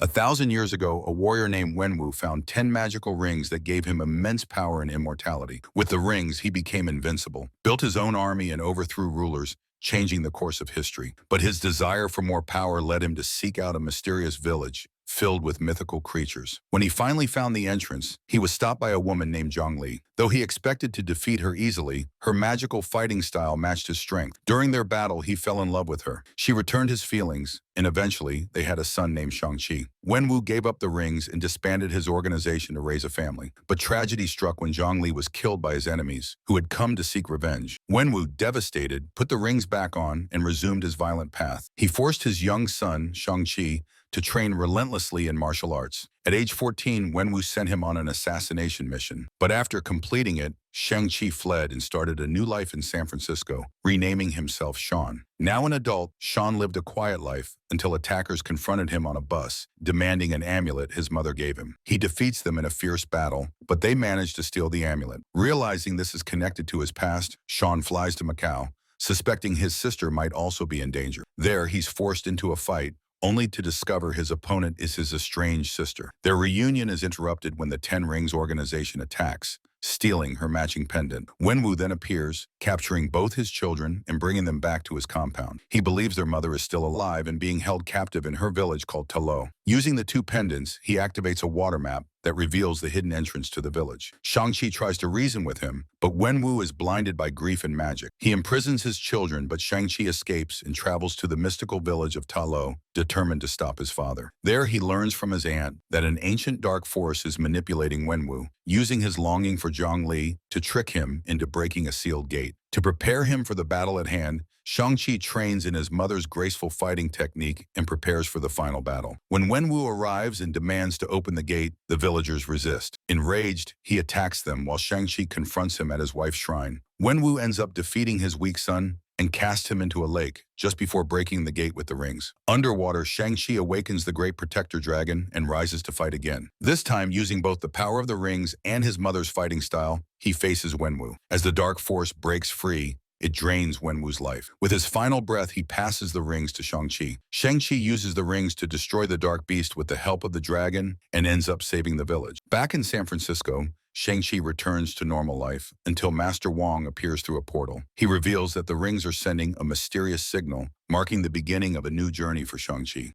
1,000 years ago, a warrior named Wenwu found 10 magical rings that gave him immense power and immortality. With the rings, he became invincible, built his own army and overthrew rulers, changing the course of history. But his desire for more power led him to seek out a mysterious village filled with mythical creatures. When he finally found the entrance, he was stopped by a woman named Zhongli. Though he expected to defeat her easily, her magical fighting style matched his strength. During their battle, he fell in love with her. She returned his feelings, and eventually, they had a son named Shang-Chi. Wenwu gave up the rings and disbanded his organization to raise a family. But tragedy struck when Zhongli was killed by his enemies, who had come to seek revenge. Wenwu, devastated, put the rings back on and resumed his violent path. He forced his young son, Shang-Chi, to train relentlessly in martial arts. At age 14, Wenwu sent him on an assassination mission. But after completing it, Shang-Chi fled and started a new life in San Francisco, renaming himself Sean. Now an adult, Sean lived a quiet life until attackers confronted him on a bus, demanding an amulet his mother gave him. He defeats them in a fierce battle, but they manage to steal the amulet. Realizing this is connected to his past, Sean flies to Macau, suspecting his sister might also be in danger. There, he's forced into a fight, only to discover his opponent is his estranged sister. Their reunion is interrupted when the Ten Rings organization attacks, stealing her matching pendant. Wenwu then appears, capturing both his children and bringing them back to his compound. He believes their mother is still alive and being held captive in her village called Talo. Using the two pendants, he activates a water map that reveals the hidden entrance to the village. Shang-Chi tries to reason with him, but Wenwu is blinded by grief and magic. He imprisons his children, but Shang-Chi escapes and travels to the mystical village of Talo, determined to stop his father. There, he learns from his aunt that an ancient dark force is manipulating Wenwu, using his longing for Zhongli to trick him into breaking a sealed gate. To prepare him for the battle at hand, Shang-Chi trains in his mother's graceful fighting technique and prepares for the final battle. When Wenwu arrives and demands to open the gate, the villagers resist. Enraged, he attacks them while Shang-Chi confronts him at his wife's shrine. Wenwu ends up defeating his weak son and casts him into a lake just before breaking the gate with the rings. Underwater, Shang-Chi awakens the great protector dragon and rises to fight again. This time, using both the power of the rings and his mother's fighting style, he faces Wenwu. As the dark force breaks free, it drains Wenwu's life. With his final breath, he passes the rings to Shang-Chi. Shang-Chi uses the rings to destroy the dark beast with the help of the dragon and ends up saving the village. Back in San Francisco, Shang-Chi returns to normal life until Master Wong appears through a portal. He reveals that the rings are sending a mysterious signal, marking the beginning of a new journey for Shang-Chi.